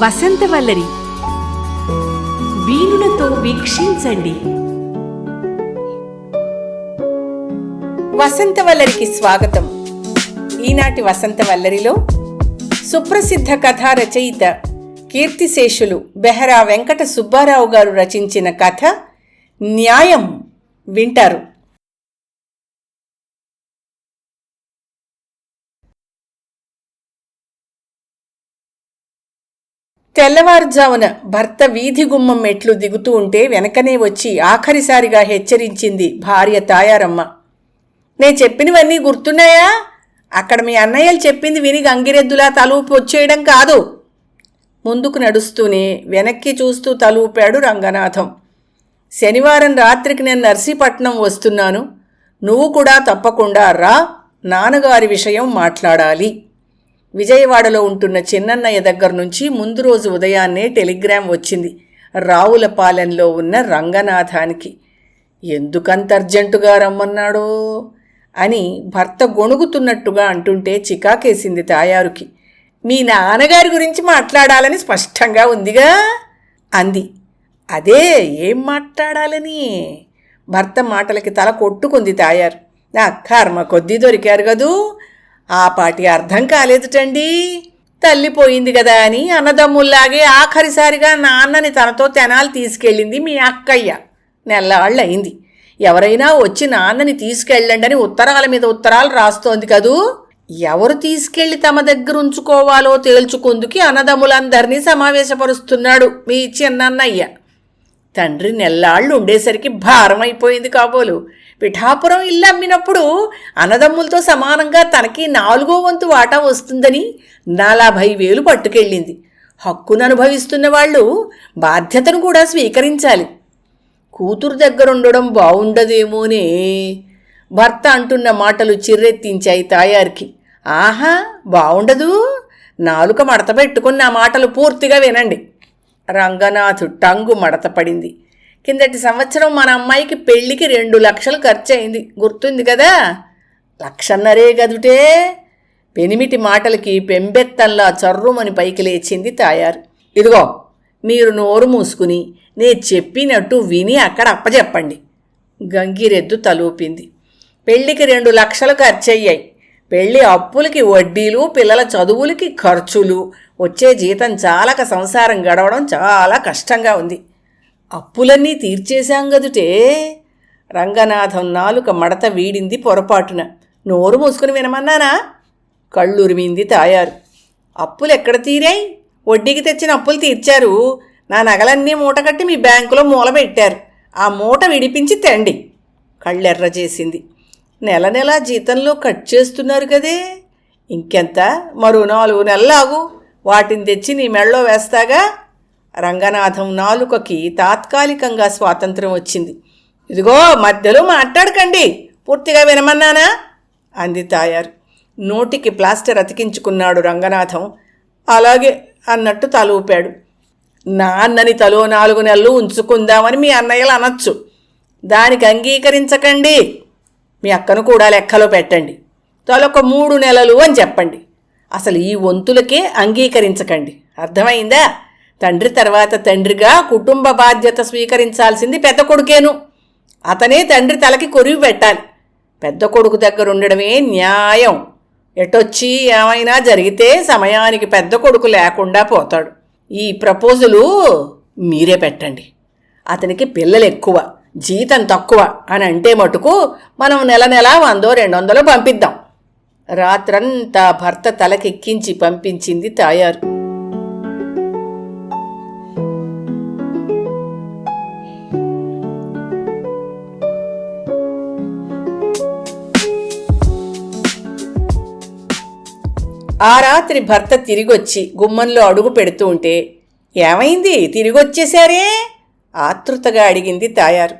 వసంతవల్లరి వీణులతో వీక్షించండి. వసంతవల్లరికి స్వాగతం. ఈనాటి వసంతవల్లరిలో సుప్రసిద్ధ కథా రచయిత కీర్తిశేషులు బెహరా వెంకట సుబ్బారావు గారు రచించిన కథ న్యాయం వింటారు. తెల్లవారుజామున భర్త వీధి గుమ్మం మెట్లు దిగుతూ ఉంటే వెనకనే వచ్చి ఆఖరిసారిగా హెచ్చరించింది భార్య తాయారమ్మ. నే చెప్పినవన్నీ గుర్తున్నాయా? అక్కడ మీ అన్నయ్యలు చెప్పింది విని గంగిరెద్దులా తలూపి వచ్చేయడం కాదు. ముందుకు నడుస్తూనే వెనక్కి చూస్తూ తలూపాడు రంగనాథం. శనివారం రాత్రికి నేను నర్సీపట్నం వస్తున్నాను, నువ్వు కూడా తప్పకుండా రా, నాన్నగారి విషయం మాట్లాడాలి. విజయవాడలో ఉంటున్న చిన్నన్నయ్య దగ్గర నుంచి ముందు రోజు ఉదయాన్నే టెలిగ్రామ్ వచ్చింది రావులపాలెంలో ఉన్న రంగనాథానికి. ఎందుకంత అర్జెంటుగా రమ్మన్నాడో అని భర్త గొణుగుతున్నట్టుగా అంటుంటే చికాకేసింది తాయారుకి. మీ నాన్నగారి గురించి మాట్లాడాలని స్పష్టంగా ఉందిగా అంది. అదే ఏం మాట్లాడాలని? భర్త మాటలకి తల కొట్టుకుంది తాయారు. నా కర్మ కొద్దీ దొరికారు కదూ, ఆ పాటి అర్థం కాలేదుటండి. తల్లిపోయింది కదా అని అన్నదమ్ముల్లాగే ఆఖరిసారిగా నాన్నని తనతో తెనాలి తీసుకెళ్ళింది మీ అక్కయ్య. నెల్లాళ్ళయింది. ఎవరైనా వచ్చి నాన్నని తీసుకెళ్ళండి అని ఉత్తరాల మీద ఉత్తరాలు రాస్తోంది కదూ. ఎవరు తీసుకెళ్లి తమ దగ్గర ఉంచుకోవాలో తేల్చుకుందుకి అన్నదమ్ములందరినీ సమావేశపరుస్తున్నాడు మీ చిన్నన్నయ్య. తండ్రి నెల్లాళ్ళు ఉండేసరికి భారం అయిపోయింది కాబోలు. పిఠాపురం ఇల్లు అమ్మినప్పుడు అన్నదమ్ములతో సమానంగా తనకి 4వ వంతు వాటా వస్తుందని 40,000 పట్టుకెళ్ళింది. హక్కును అనుభవిస్తున్న వాళ్ళు బాధ్యతను కూడా స్వీకరించాలి. కూతురు దగ్గరుండడం బావుండదేమోనే. భర్త అంటున్న మాటలు చిర్రెత్తించాయి తాయారికి. ఆహా, బావుండదు. నాలుక మడత పెట్టుకున్న ఆ మాటలు పూర్తిగా వినండి. రంగనాథు టంగు మడతపడింది. కిందటి సంవత్సరం మన అమ్మాయికి పెళ్లికి 2 లక్షలు ఖర్చు అయింది, గుర్తుంది కదా? 1,500 గదుటే. పెనిమిటి మాటలకి పెంబెత్తంలా చర్రుమని పైకి లేచింది తాయారు. ఇదిగో, మీరు నోరు మూసుకుని నే చెప్పినట్టు విని అక్కడ అప్పచెప్పండి. గంగిరెద్దు తలూపింది. పెళ్లికి 2 లక్షలు ఖర్చయ్యాయి. పెళ్లి అప్పులకి వడ్డీలు, పిల్లల చదువులకి ఖర్చులు, వచ్చే జీతం చాలక సంసారం గడవడం చాలా కష్టంగా ఉంది. అప్పులన్నీ తీర్చేశాం గదుటే. రంగనాథం నాలుక మడత వీడింది పొరపాటున. నోరు మూసుకుని వినమన్నానా? కళ్ళురిమింది తాయారు. అప్పులు ఎక్కడ తీరాయి? వడ్డీకి తెచ్చిన అప్పులు తీర్చారు. నా నగలన్నీ మూటకట్టి మీ బ్యాంకులో మూలబెట్టారు. ఆ మూట విడిపించి తెండి. కళ్ళెర్ర చేసింది. నెల నెలా జీతంలో కట్ చేస్తున్నారు కదే. ఇంకెంత? మరో 4 నెలలాగు, వాటిని తెచ్చి నీ మెళ్ళో వేస్తాగా. రంగనాథం నాలుకకి తాత్కాలికంగా స్వాతంత్రం వచ్చింది. ఇదిగో, మధ్యలో మాట్లాడకండి, పూర్తిగా వినమన్నానా అంది తాయారు. నోటికి ప్లాస్టర్ అతికించుకున్నాడు రంగనాథం. అలాగే అన్నట్టు తల ఊపాడు. నాన్నని తలో 4 నెలలు ఉంచుకుందామని మీ అన్నయ్యలు అనొచ్చు, దానికి అంగీకరించకండి. మీ అక్కను కూడా లెక్కలో పెట్టండి. తలొక 3 నెలలు అని చెప్పండి. అసలు ఈ వంతులకే అంగీకరించకండి, అర్థమైందా? తండ్రి తర్వాత తండ్రిగా కుటుంబ బాధ్యత స్వీకరించాల్సింది పెద్ద కొడుకేను. అతనే తండ్రి తలకి కొరివి పెట్టాలి. పెద్ద కొడుకు దగ్గర ఉండడమే న్యాయం. ఎటొచ్చి ఏమైనా జరిగితే సమయానికి పెద్ద కొడుకు లేకుండా పోతాడు. ఈ ప్రపోజలు మీరే పెట్టండి. అతనికి పిల్లలు ఎక్కువ, జీతం తక్కువ అని అంటే మటుకు మనం నెల 100-200 పంపిద్దాం. రాత్రంతా భర్త తలకెక్కించి పంపించింది తాయారు. ఆ రాత్రి భర్త తిరిగొచ్చి గుమ్మంలో అడుగు పెడుతూ ఉంటే, ఏమైంది, తిరిగొచ్చేశారే ఆతృతగా అడిగింది తాయారు.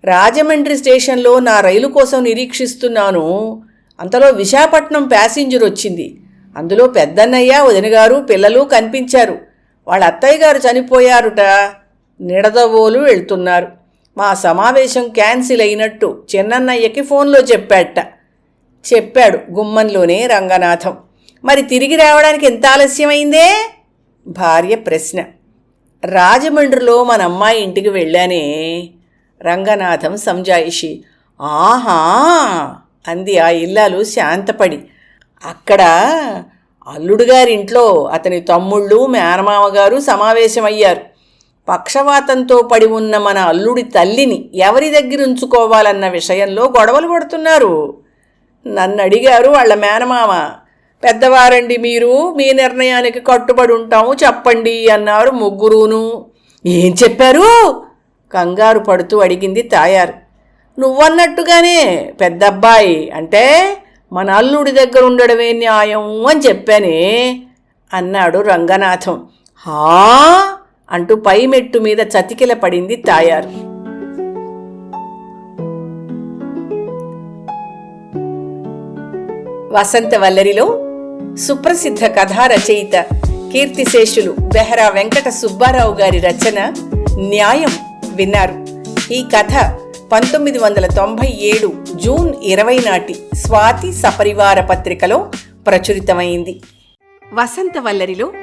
రాజమండ్రి స్టేషన్లో నా రైలు కోసం నిరీక్షిస్తున్నాను. అంతలో విశాఖపట్నం ప్యాసింజర్ వచ్చింది. అందులో పెద్దన్నయ్య, వదినగారు, పిల్లలు కనిపించారు. వాళ్ళ అత్తయ్య గారు చనిపోయారుట. నిడదవోలు వెళ్తున్నారు. మా సమావేశం క్యాన్సిల్ అయినట్టు చిన్నన్నయ్యకి ఫోన్లో చెప్పాడు గుమ్మంలోనే రంగనాథం. మరి తిరిగి రావడానికి ఎంత ఆలస్యమైందే? భార్య ప్రశ్న. రాజమండ్రిలో మన అమ్మాయి ఇంటికి వెళ్ళానే. రంగనాథం సంజాయిషి. ఆహా అంది ఆ ఇల్లాలు శాంతపడి. అక్కడ అల్లుడుగారింట్లో అతని తమ్ముళ్ళు మేనమామగారు సమావేశమయ్యారు. పక్షవాతంతో పడి ఉన్న మన అల్లుడి తల్లిని ఎవరి దగ్గర ఉంచుకోవాలన్న విషయంలో గొడవలు పడుతున్నారు. నన్ను అడిగారు వాళ్ళ మేనమామ. పెద్దవారండి మీరు, మీ నిర్ణయానికి కట్టుబడి ఉంటాము చెప్పండి అన్నారు ముగ్గురూను. ఏం చెప్పారు? కంగారు పడుతూ అడిగింది తాయారు. నువ్వన్నట్టుగానే పెద్దబ్బాయి అంటే మన అల్లుడి దగ్గర ఉండడమే న్యాయం అని చెప్పానే అన్నాడు రంగనాథం. హా అంటూ పై మెట్టు మీద చతికిల పడింది తాయారు. వసంతవల్లరిలో సుప్రసిద్ధ కథా రచయిత కీర్తిశేషులు బెహరా వెంకట సుబ్బారావు గారి రచన న్యాయం విన్నారు. ఈ కథ 1997 జూన్ 20 నాటి స్వాతి సపరివార పత్రికలో ప్రచురితమైంది. వసంతవల్లరిలో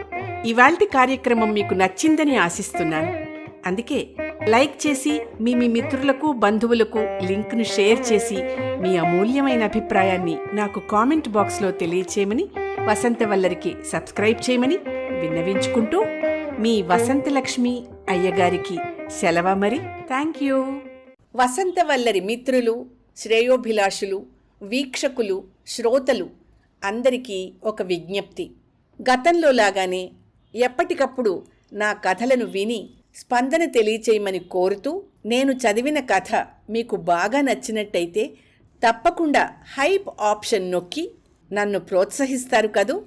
ఇవాల్టి కార్యక్రమం మీకు నచ్చిందని ఆశిస్తున్నాను. అందుకే లైక్ చేసి మీ మిత్రులకు బంధువులకు లింక్ను షేర్ చేసి మీ అమూల్యమైన అభిప్రాయాన్ని నాకు కామెంట్ బాక్స్లో తెలియచేయమని, వసంతవల్లరికి సబ్స్క్రైబ్ చేయమని విన్నవించుకుంటూ మీ వసంతలక్ష్మి అయ్యగారికి సెలవు. మరి థ్యాంక్ యూ. వసంతవల్లరి మిత్రులు, శ్రేయోభిలాషులు, వీక్షకులు, శ్రోతలు అందరికీ ఒక విజ్ఞప్తి. గతంలో లాగానే ఎప్పటికప్పుడు నా కథలను విని స్పందన తెలియచేయమని కోరుతూ, నేను చదివిన కథ మీకు బాగా నచ్చినట్టయితే తప్పకుండా హైప్ ఆప్షన్ నొక్కి నన్ను ప్రోత్సహిస్తారు కదూ.